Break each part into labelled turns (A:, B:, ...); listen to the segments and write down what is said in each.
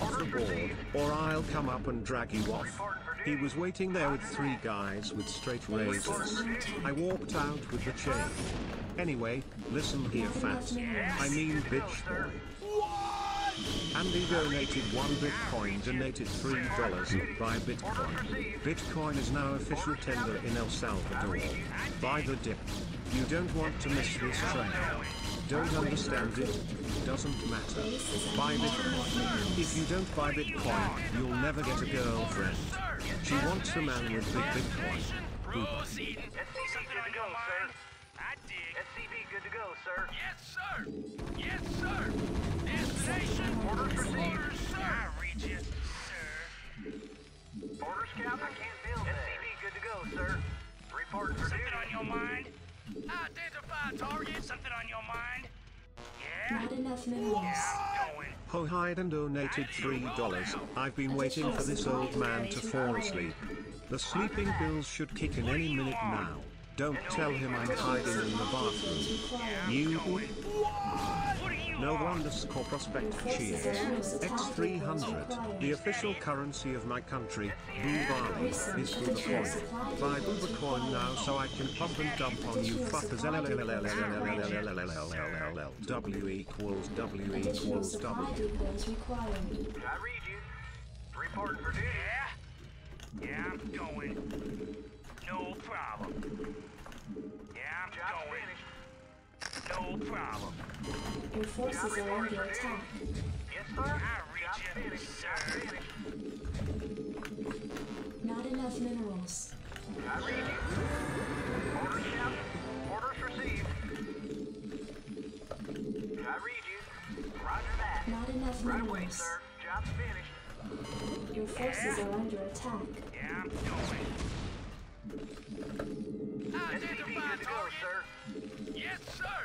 A: off the board, or I'll come up and drag you off. He was waiting there with 3 guys with straight razors. I walked out with the chain. Anyway, listen here, fat. I mean bitch boy. Andy donated 1 Bitcoin, donated $3 buy Bitcoin. Bitcoin is now official tender in El Salvador. Buy the dip. You don't want to miss this train. Don't understand it? Doesn't matter. Buy Bitcoin. If you don't buy Bitcoin, you'll never get a girlfriend. She wants a man with big Bitcoin. Boop.
B: SCP good to go, sir. I dig. SCP good to go, sir. Yes, sir. Yes, sir. Destination. Orders received. Orders, sir. I read you, sir. Orders, Captain. I can't build that. SCP good to go, sir. Reporting for duty. Something on your mind? Identify target. Something on your mind? Yeah.
C: Not enough minerals.
B: Yeah, going.
A: Hohide and donated $3. I've been waiting for this old man to fall asleep. The sleeping pills should kick in any minute now. Don't tell him I'm hiding in the bathroom. You. No underscore prospect cheers. X300, the official currency of my country, Boo is Booba coin. Buy Booba coin now so I can pump and dump on you fuckers. W equals W equals W.
B: I read you. Reporting for duty. Yeah, I'm going. No problem. Yeah, I'm going. No problem.
C: Your forces are under attack.
B: Yes, sir. I read you, sir.
C: Not enough minerals.
B: I read you. Orders, Captain. Orders received. I read you. Roger that.
C: Not enough
B: Right away,
C: minerals.
B: sir. Job's finished.
C: Your forces are under attack.
B: Yeah, I'm going. Identify target, sir. Yes, sir.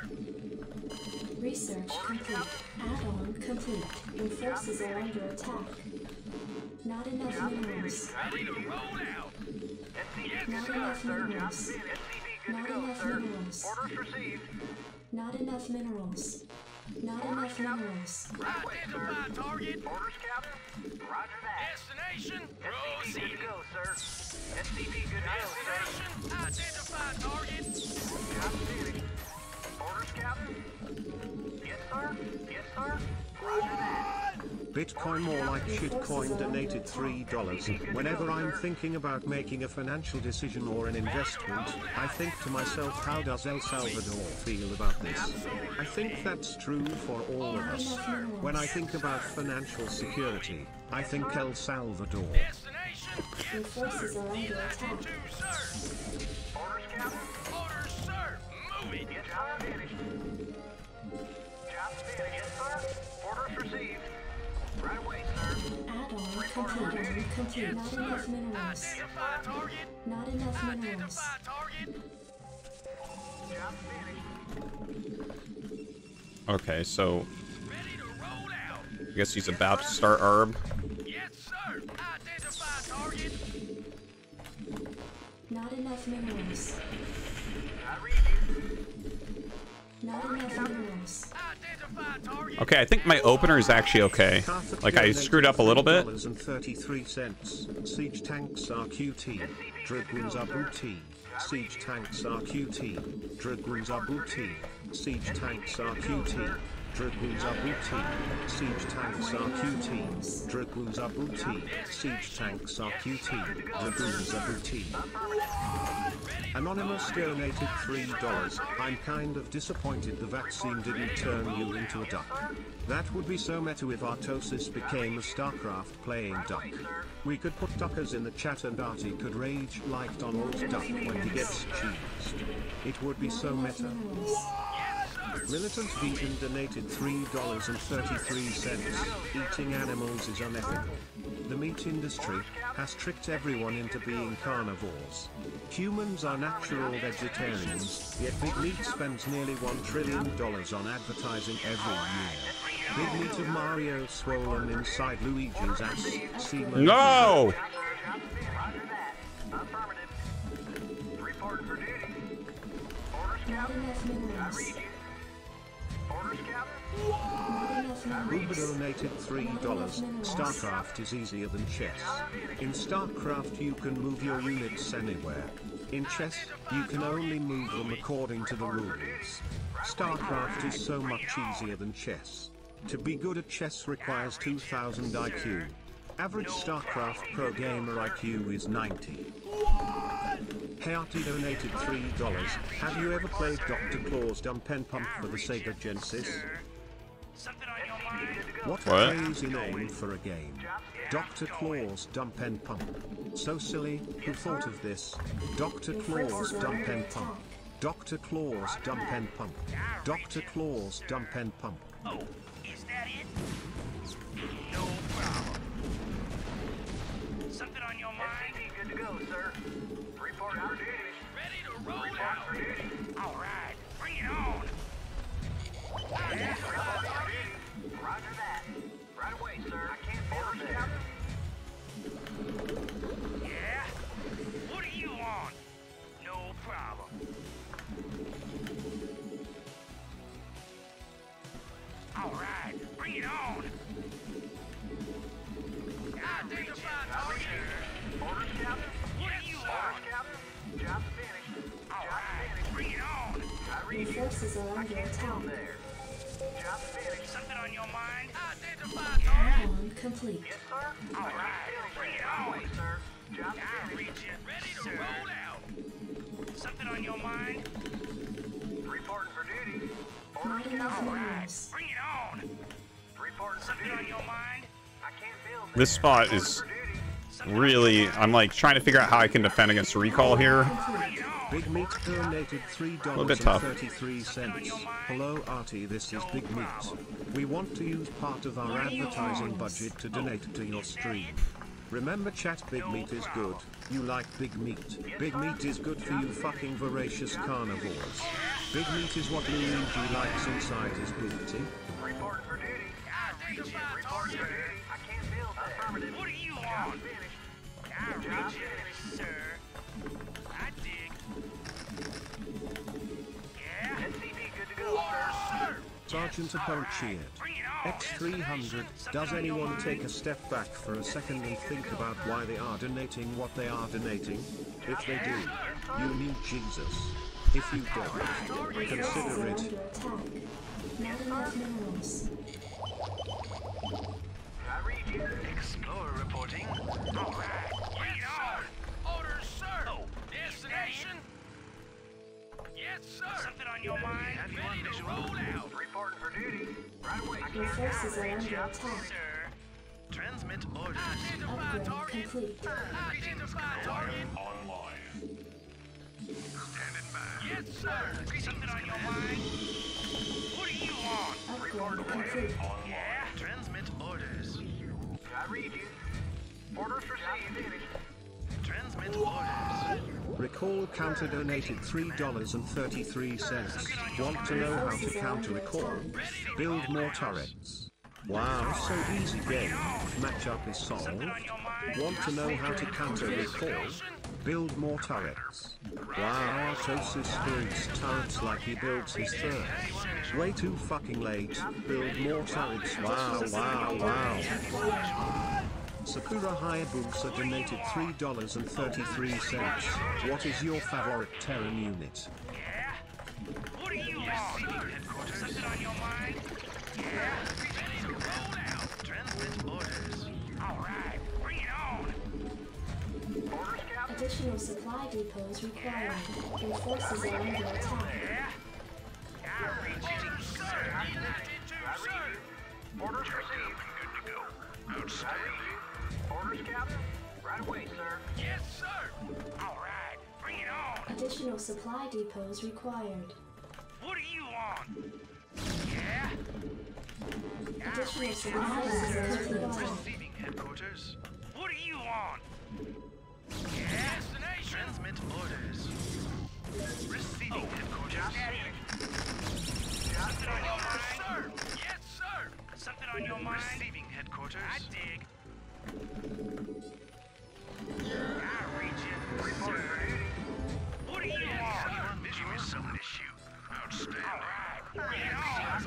C: Research complete. Add-on complete. Your forces are under attack. Not enough minerals.
B: Ready to roll out. SCP
C: Not
B: good to go,
C: enough
B: sir.
C: minerals.
B: Job's finished. SCP good
C: Not
B: to go,
C: enough
B: sir.
C: minerals.
B: Orders received.
C: Not enough minerals. Not enough minerals.
B: Right away, sir. Target. Orders, Captain. Roger that. Destination. SCP good to go, sir. SCP good to go, sir. Identify target. Job's finished. Orders, Captain. Yes, sir. Yes, sir. Roger that.
A: Bitcoin more like shitcoin donated $3. Whenever I'm thinking about making a financial decision or an investment, I think to myself, how does El Salvador feel about this? I think that's true for all of us. When I think about financial security, I think El Salvador.
B: Destination.
C: Your forces are under attack.
B: Orders, Captain. Orders, sir. Move it. Yes, job finished. Job finished. Yes, sir. Orders received. Right away, sir.
C: Add-on complete. Not enough minerals.
B: Identify target.
C: Not enough minerals.
B: Identify target. Job finished.
D: Okay, so
B: Ready to roll out.
D: I guess he's about to start ARB.
B: Yes, sir. Identify target.
C: Not enough minerals.
B: I read you.
C: Not enough minerals.
B: Identify target.
D: Okay, I think my opener is actually okay. Like, I screwed up a little bit.
A: $3.33. Siege tanks are QT. Dragoons are booty. Siege tanks are QT. Dragoons are booty. Siege tanks are QT. Dragoons are booty. Siege tanks are QT. Dragoons are booty. Siege tanks are QT. Dragoons are booty. Anonymous donated $3. I'm kind of disappointed the vaccine didn't turn you into a duck. That would be so meta if Artosis became a StarCraft playing duck. We could put duckers in the chat and Artie could rage like Donald Duck when he gets cheesed. It would be so meta. Militant Vegan donated $3.33. Eating animals is unethical. The meat industry has tricked everyone into being carnivores. Humans are natural vegetarians, yet Big Meat spends nearly $1 trillion on advertising every year. Big Meat of Mario swollen inside Luigi's ass.
D: No!
B: Affirmative. Reporting for duty. Orders,
C: Not
B: Captain.
C: enough minerals.
B: Orders, Captain.
C: Not enough
A: Uber donated $3. StarCraft is easier than chess. In StarCraft you can move your units anywhere. In chess, you can only move them according to the rules. StarCraft is so much easier than chess. To be good at chess requires 2000 IQ. Average StarCraft pro gamer IQ is 90. Hayati donated $3. Have you ever played Dr. Claw's Dump and Pump for the Sega Genesis? What a crazy name for a game. Dr. Claw's Dump and Pump. So silly, who thought of this? Dr. Claw's Dump and Pump. Dr. Claw's Dump and Pump. Dr. Claw's Dump and Pump.
E: Oh, is that it? No problem. Something on your mind?
B: Good to go, sir. Report for duty.
E: Ready to roll
B: Report
E: out.
B: for duty.
E: All right, bring it on.
B: Report for duty. Roger that. Right away, sir. I can't feel it.
E: Yeah? What do you want? No problem. All right, bring it on. Identify target.
B: Orders, Captain.
E: What do you want?
B: Orders, Captain. Job finished.
E: All
B: Job
E: right,
B: finished.
E: bring it on.
B: I read
C: Your
B: you.
C: forces are under attack.
B: There. Job finished.
E: Something on your mind? Identify target.
C: Add-on complete.
B: Yes, sir.
E: All right, bring it
B: Right
E: on.
B: away, sir. Job
E: I
B: finished.
E: read you. Ready to roll out. Something on your mind?
B: Reporting for duty.
C: Not
B: Orders,
C: enough
B: Captain.
C: minerals.
E: Bring it on.
B: Reporting for
E: Something on
B: duty.
E: your mind?
B: I can't feel
D: This spot is
B: for duty.
D: really, I'm like trying to figure out how I can defend against recall here.
C: Complete.
A: Big Meat donated
D: bit tough.
A: $3.33. Hello Artie, this is Big Meat. We want to use part of our advertising budget to donate to your stream. Remember chat, Big Meat is good. You like Big Meat. Big Meat is good for you fucking voracious carnivores. Big Meat is what Luigi likes inside his booty.
B: Reporting for duty.
E: Identify
B: Reporting for
E: target.
B: duty. I can't feel that. Affirmative.
E: What do you
B: Job
E: want?
B: finished.
E: I read you, sir. I dig. Yeah?
B: SCV good to go, sir.
A: Sergeant Apone cheered.
E: Bring it on.
A: X300, does anyone take a step back for a second and think about why they are donating what they are donating? If they do, you need Jesus. If you don't,
C: Forces
A: consider
C: are
A: it.
C: under attack. Not enough minerals.
B: I read you.
E: Explorer reporting. All right. Bring it on. Orders, sir. Oh, destination? Yes, sir. Something on your mind? Ready to roll out.
B: Reporting for duty. Right away.
C: Your forces are under attack.
E: Sir. Transmit orders.
C: Upgrade complete.
E: Identify target. Online. Standing by. Yes, sir. Something on your mind? What do you want?
C: Upgrade complete.
E: Yeah? Transmit orders.
B: I read you. Orders received. Finished.
E: Transmit orders.
A: Recall counter donated $3.33. Want to know how to counter recall? Build more turrets. Wow, so easy game. Matchup is solved. Want to know how to counter recall? Build more turrets. Wow, Artosis builds turrets like he builds his third. Way too fucking late. Build more turrets. Wow, wow, wow. Sakura Hayabusa donated $3.33. What is your favorite Terran unit?
E: Yeah? What do you want? Headquarters. Something on your mind? Yeah? Ready to roll out. Transmit orders. All right. Bring it on.
B: Orders, Captain.
C: Additional supply depots required. Your forces are under attack.
E: Yeah? I read you, sir.
B: Orders received.
E: Good to go. Outstanding.
B: Orders, Captain. Right away, sir.
E: Yes, sir. All right. Bring it on.
C: Additional supply depots required.
E: What do you want? Yeah?
C: Additional supply depots required.
E: Receiving headquarters. What do you want? Yeah? Destination. Transmit orders. Receiving headquarters. Something on your mind? Sir. Yes, sir. Something on your mind? Receiving headquarters. I dig. I read you.
B: Reporting for duty.
E: What do you want? Give me something to shoot. Outstanding. All right. Bring it on.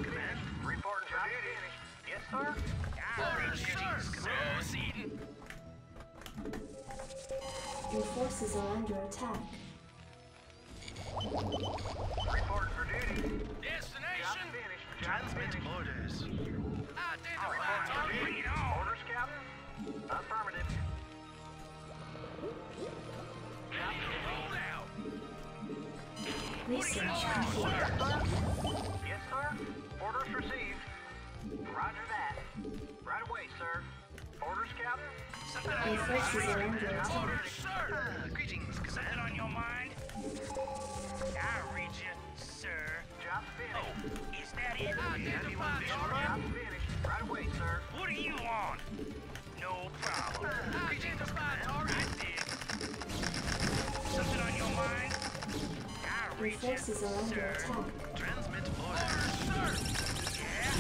B: Reporting for duty. Yes,
C: Your forces are under attack.
B: Reporting for duty.
E: Destination.
B: Job finished.
E: Transmit orders. Identify target. Bring it on.
B: Orders, Captain? Affirmative.
E: Roll out.
C: Research complete.
B: Yes, sir. Orders received. Roger that. Right away, sir. Orders, Captain?
E: Something on
C: Your
E: your
C: forces are
E: mind.
C: under attack.
E: Orders, sir. Greetings. Something on your mind? I read you, sir.
B: Job finished.
E: Is that it? Identify
B: Job
E: target.
B: finished. Right away, sir.
E: What do you want? No problem. Identify target. Something on your mind? I
C: Your
E: read you,
C: forces are under
E: sir.
C: attack.
E: Transmit orders, sir. Yeah?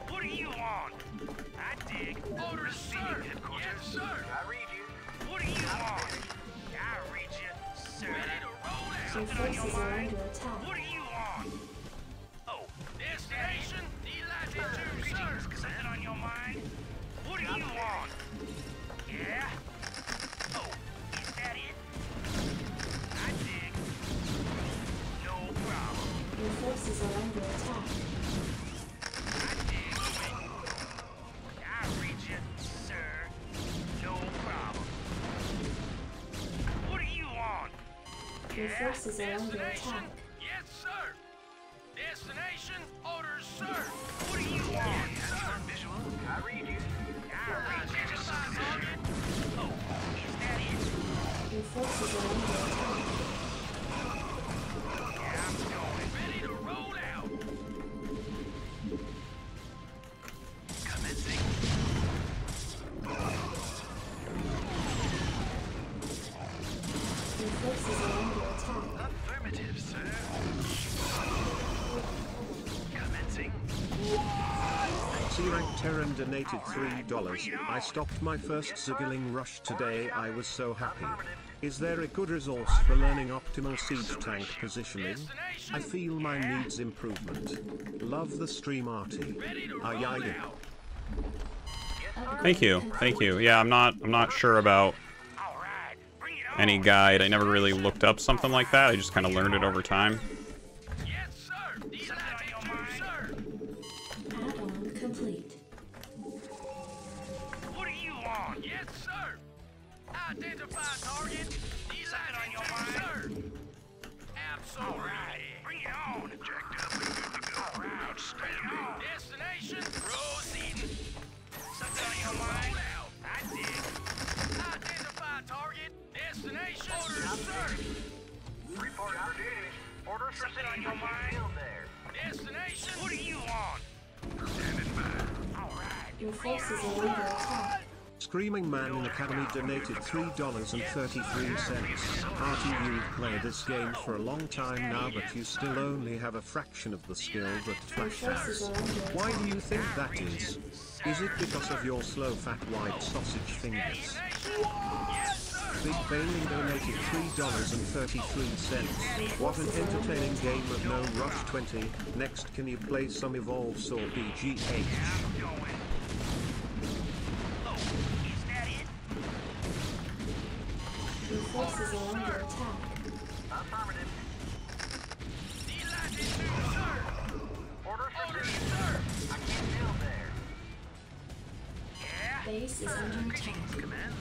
E: What do you want? I dig. Orders, sir. Yes, sir.
B: I read you.
E: What do you want? I read you, sir. Ready to roll out.
C: Your
E: Something on your
C: forces are
E: mind?
C: under attack.
E: What do you want? Oh, destination delatitude, sir. Something on your mind? What do you want? Yeah? Oh, is that it? I dig. No problem.
C: Your forces are under attack.
E: I dig. I read you, sir. No problem. What do you want?
C: Your forces are under
E: Destination?
C: attack.
E: Yes, sir. Destination? Orders, sir. What do you want? Yes, sir. Visual.
B: I read you.
E: I read you. Target. Oh, is that it?
C: Your forces are under attack.
E: Yeah, I'm going. Ready to roll out. Commencing.
C: Your forces are under attack.
E: Affirmative, sir. Commencing.
A: S Rank Terran donated $3. I stopped my first Zergling rush today. I was so happy. Is there a good resource for learning optimal siege tank positioning? I feel mine needs improvement. Love the stream, Artie.
E: Ready to roll
A: Aye, aye.
E: out.
D: Thank you, thank you. Yeah, I'm not sure about
E: All right. Bring it on.
D: any guide. I never really looked up something like that. I just kind of learned it over time.
E: Yes, sir. Delatitude, sir.
C: Add-on complete.
E: What do you want? Yes, sir. Identify target. Delatitude, on your mind, sir. Absolutely. All right. Bring it on. Jacked up and good to go. All right. Outstanding. Destination. Proceeding. Something on your mind? I dig. Identify target. Destination. Orders, sir.
B: Report for duty. Orders
E: Something
B: received.
E: on your mind?
B: Field there.
E: Destination. What do you want? Standing by. All right.
C: Your forces are under attack.
A: Screaming Man in Academy donated $3.33. Artie, you've played this game for a long time now, but you still only have a fraction of the skill that
C: Your
A: Flash
C: forces
A: has.
C: are under attack.
A: Why do you think that is? Is it because of your slow fat white sausage fingers? Big Bailing donated $3.33. What an entertaining game of No Rush 20. Next, can you play some Evolve or BGH?
C: Your forces are under attack.
B: Affirmative.
E: Delatitude, sir.
B: Orders
E: Orders,
B: received.
E: sir.
B: I can't build there.
E: Yeah.
C: Base is under attack.
E: Command.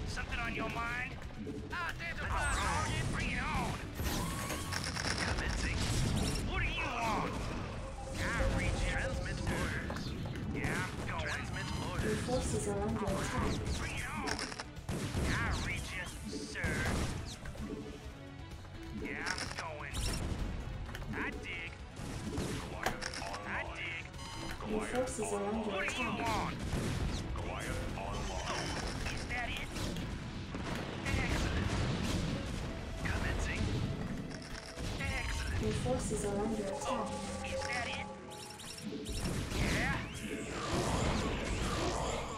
E: Something on your mind? Identify target. Bring it on. Commencing. What do you want? I read you. Transmit orders. Yeah, I'm going. Transmit
C: Your
E: orders.
C: forces are under attack.
E: Bring it on. I read you, sir. Yeah, I'm going. I dig. I dig.
C: Your forces are under
E: What do you
C: attack.
E: want? Is that it? Excellent. Commencing. Excellent.
C: Your forces are under attack.
E: Is that it? Yeah.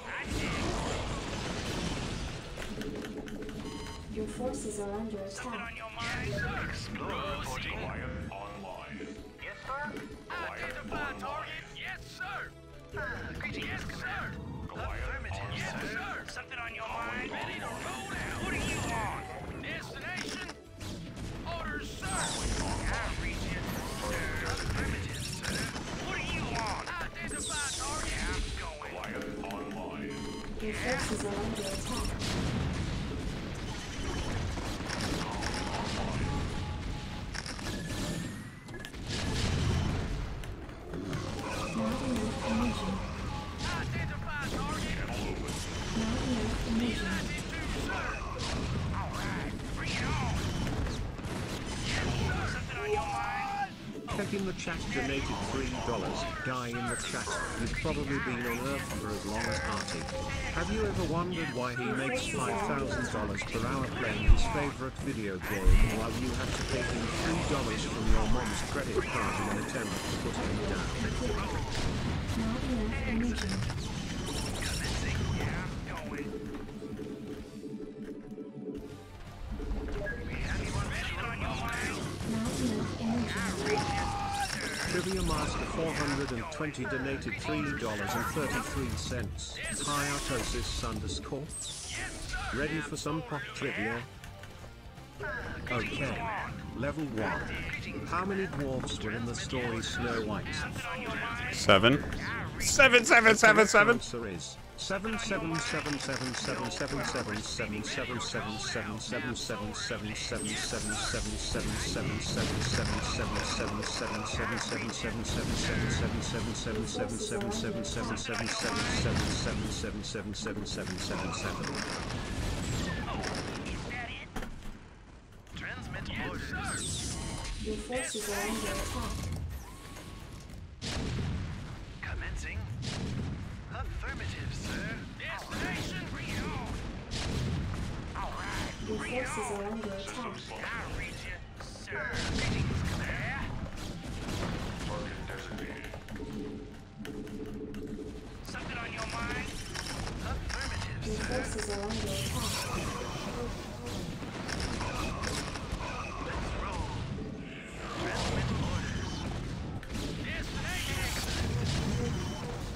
E: I dig.
C: Your forces are under
E: Something
C: attack.
E: on your mind? Explorer reporting.
B: Yes, sir.
E: Identify target. Yes, sir. Greetings. Yes, sir. Affirmative, yes, sir. Something on your mind? Ready to roll out. What do you want? Destination? Orders, sir. I read you, sir. Affirmative, sir. What do you want? Identify target. I'm going.
F: Goliath online.
C: Your forces are under attack. Not enough energy.
E: Identify target.
C: Not enough energy.
E: Sir. All right, bring it on. Yes, sir. Something on your mind?
A: Check in the chat donated $3. Guy in the chat, you've probably been on Earth for as long as Artie. Have you ever wondered why he makes $5,000 per hour playing his favorite video game while you have to pay him $3 from your mom's credit card in an attempt to put him down?
C: Not enough energy.
E: Commencing. Yeah, I'm going. We have anyone ready on your mind?
C: Not enough energy.
A: Trivia Master 420 donated $3.33. Hi Artosis_. Ready for some pop trivia? Okay. Level 1. How many dwarfs were in the story Snow White?
D: 7. 7.
A: Answer is 7.
E: Transmit orders.
C: Your forces are under attack.
E: Commencing. Affirmative, sir. Destination, bring it on. All right,
C: Your forces are under attack.
E: I'll read you, sir. Greetings, Commander.
F: Target designated.
E: Something on your mind? Affirmative,
C: Your
E: sir.
C: forces are under attack.
E: Let's roll. Transmit orders. Destination.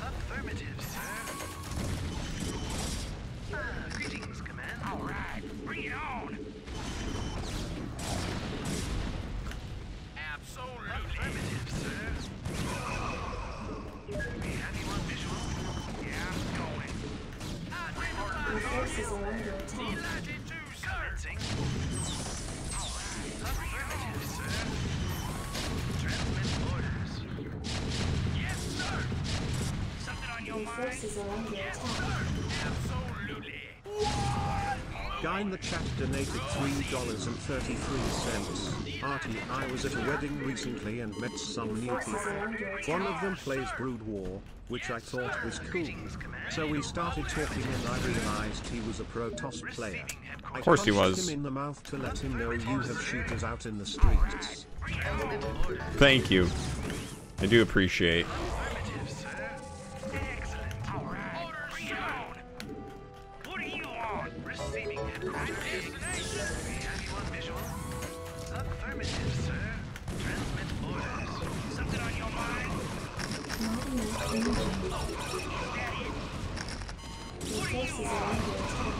E: Affirmative, sir. Greetings, Command. All right, bring it on. Absolutely. Affirmative, sir. We have you on visual? Yeah, I'm going.
C: Your forces are under attack.
E: Delighted to, sir. Commencing. All right. Affirmative, sir. Transmit orders. Yes, sir. Something on your
C: Your
E: mind?
C: forces are under attack.
E: Absolutely.
A: Guy in the chat donated $3.33. Artie, I was at a wedding recently and met some new people. One of them plays Brood War, which I thought was cool. So we started talking and I realized he was a Protoss player. Of
D: course he was.
A: him in the mouth to let him know you have shooters out in the streets.
D: Thank you. I do appreciate.
E: Affirmative, sir. Excellent. All right. Orders shown. What do you want? Receiving headquarters. Destination. We have you on visual. Affirmative, sir. Transmit orders. Something on your mind?
C: Not enough energy.
E: Is that it?
C: Your forces are under attack.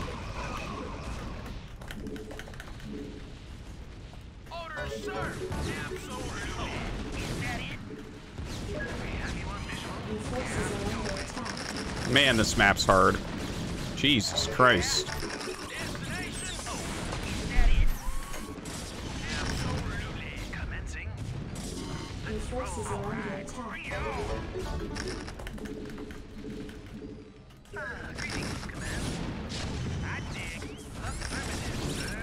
E: Orders, sir. Absolutely. Is that it? We have you on visual.
C: Your forces are under attack.
D: Man, this map's hard. Jesus Christ.
E: Destination. Is that it? Absolutely. Commencing.
C: Your forces are under attack.
E: Bring it on. Greetings, Command. I dig. Affirmative, sir.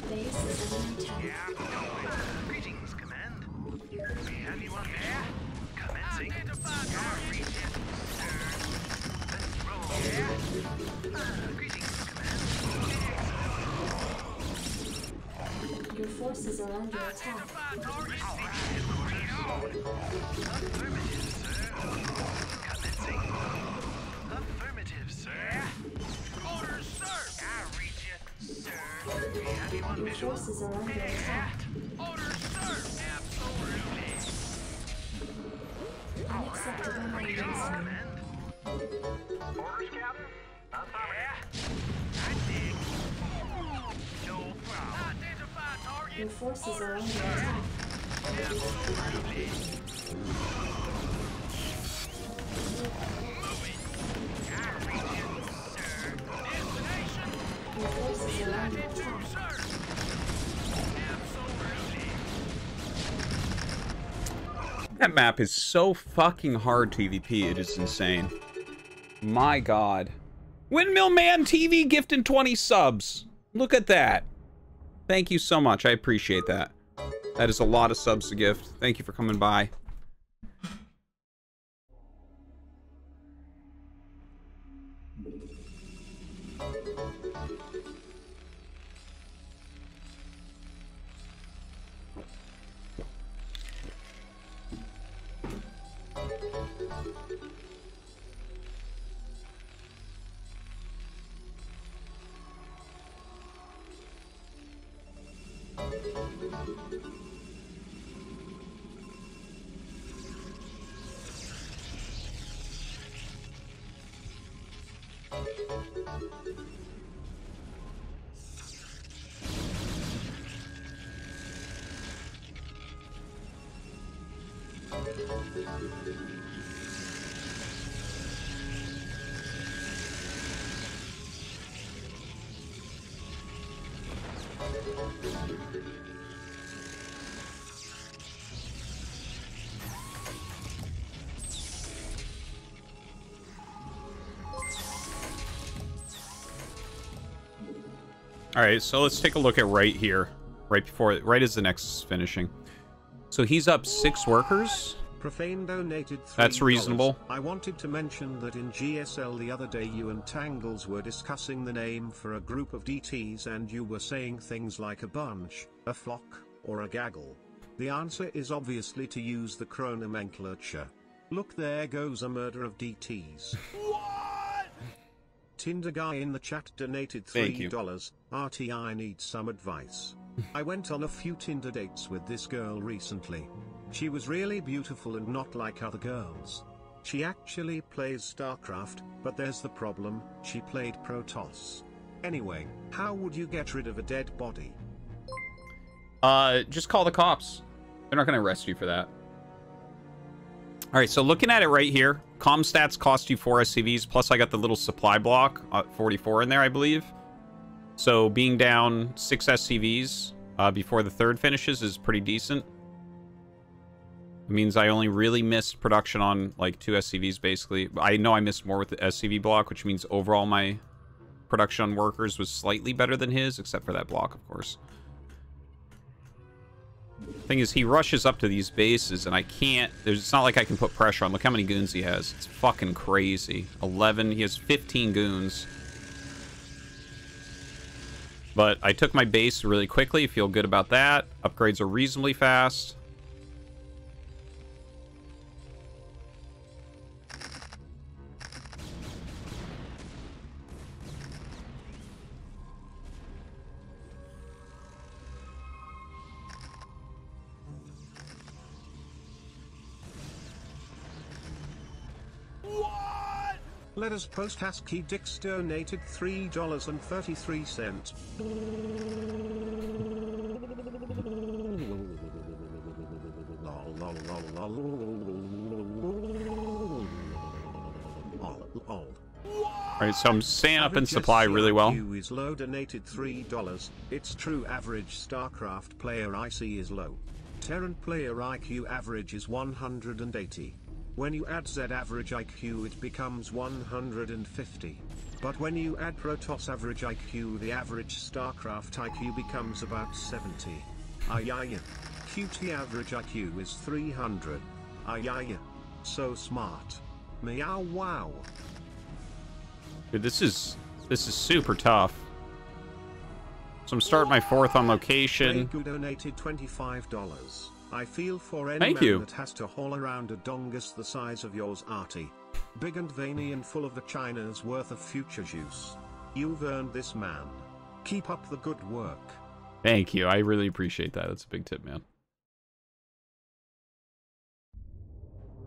C: Base is under attack.
E: Yeah, I'm going. Greetings, Command. We have you on there. Commencing. Identify target. Sir. Let's roll. Yeah. Greetings, Command.
C: Your forces are under attack.
E: Identify target. All right. Bring it on. Affirmative, sir. Commencing. Affirmative, sir. Orders, sir. I read you, sir. We have you on
C: Your
E: visual.
C: forces are under attack.
E: Orders, sir. Absolutely.
C: Unacceptable
E: Bring it on,
C: maneuvers.
E: Command.
B: Orders, Captain? Affirmative.
E: I dig. No problem. Identify target.
C: Your forces are under attack.
E: Absolutely.
C: Your forces are under attack.
D: That map is so fucking hard TVP, it is insane. My god. Windmill Man TV gifting 20 subs. Look at that. Thank you so much. I appreciate that. That is a lot of subs to gift. Thank you for coming by. Alright, so let's take a look at right here. Right as the Nexus is finishing. So he's up 6 workers.
A: Profane donated $3.
D: That's reasonable.
A: I wanted to mention that in GSL the other day you and Tangles were discussing the name for a group of DTs and you were saying things like a bunch, a flock, or a gaggle. The answer is obviously to use the chronomenclature. Look, there goes a murder of DTs.
E: What?
A: Tinder guy in the chat donated $3. RT, I need some advice. I went on a few Tinder dates with this girl recently. She was really beautiful and not like other girls. She actually plays StarCraft, but there's the problem, she played Protoss. Anyway, how would you get rid of a dead body?
D: Just call the cops. They're not going to arrest you for that. Alright, so looking at it right here, comm stats cost you 4 SCVs, plus I got the little supply block, 44 in there, I believe. So being down 6 SCVs before the third finishes is pretty decent. It means I only really missed production on like 2 SCVs basically. I know I missed more with the SCV block, which means overall my production on workers was slightly better than his, except for that block, of course. Thing is, he rushes up to these bases, and I can't... It's not like I can put pressure on. Look how many goons he has. It's fucking crazy. 11. He has 15 goons. But I took my base really quickly. Feel good about that. Upgrades are reasonably fast.
A: Let us post ASCII Dix donated $3.33.
D: Alright, so I'm staying up in supply really well.
A: IQ is low, donated $3. It's true, average StarCraft player IC is low. Terran player IQ average is 180. When you add Z average IQ it becomes 150. But when you add Protoss average IQ the average StarCraft IQ becomes about 70. Ayaya. QT average IQ is 300. Ayaya. So smart. Meow wow.
D: Dude, this is super tough. So I'm starting my 4th on location.
A: Gregu donated $25. I feel for any
D: Thank
A: man
D: you.
A: that has to haul around a dongus the size of yours, Artie. Big and veiny and full of the China's worth of future juice. You've earned this, man. Keep up the good work.
D: Thank you. I really appreciate that. That's a big tip, man.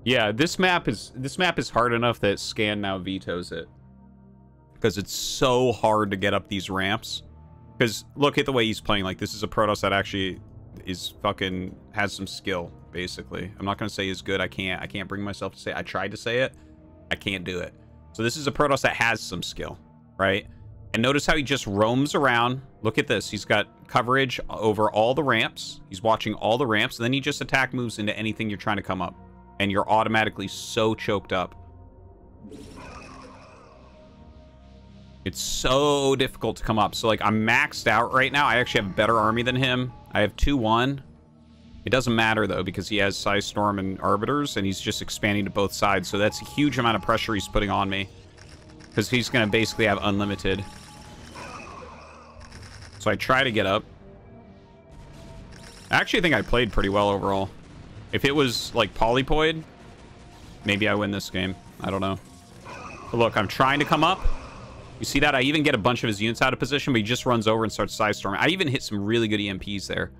D: Yeah, this map is hard enough that Scan now vetoes it. Because it's so hard to get up these ramps. Because look at the way he's playing. Like, this is a Protoss that actually is fucking has some skill, basically. I'm not gonna say he's good. I can't bring myself to say it. I tried to say it. I can't do it. So this is a Protoss that has some skill, right? And notice how he just roams around. Look at this. He's got coverage over all the ramps. He's watching all the ramps. And then he just attack moves into anything you're trying to come up. And you're automatically so choked up. It's so difficult to come up. So, like, I'm maxed out right now. I actually have a better army than him. I have 2-1. It doesn't matter, though, because he has Psy Storm and Arbiters, and he's just expanding to both sides. So that's a huge amount of pressure he's putting on me. Because he's going to basically have unlimited. So I try to get up. I actually think I played pretty well overall. If it was, like, Polypoid, maybe I win this game. I don't know. But look, I'm trying to come up. You see that? I even get a bunch of his units out of position, but he just runs over and starts Psy Storming. I even hit some really good EMPs there.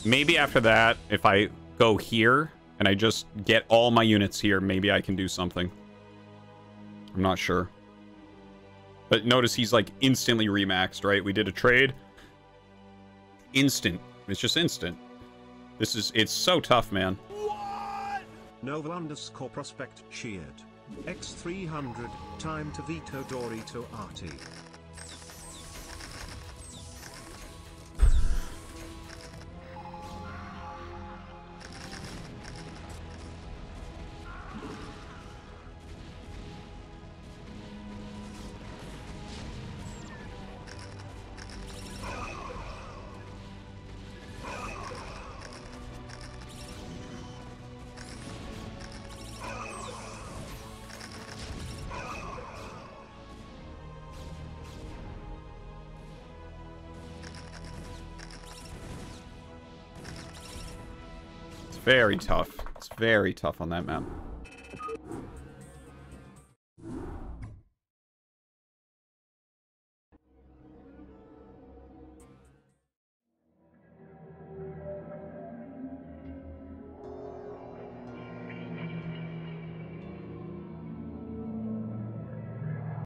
D: Maybe after that, if I go here and I just get all my units here, maybe I can do something. I'm not sure. But notice he's like instantly remaxed, right? We did a trade. Instant. It's just instant. It's so tough, man.
A: Nova Prospect cheered. X300, time to veto Dorito Arty.
D: Very tough. It's very tough on that map.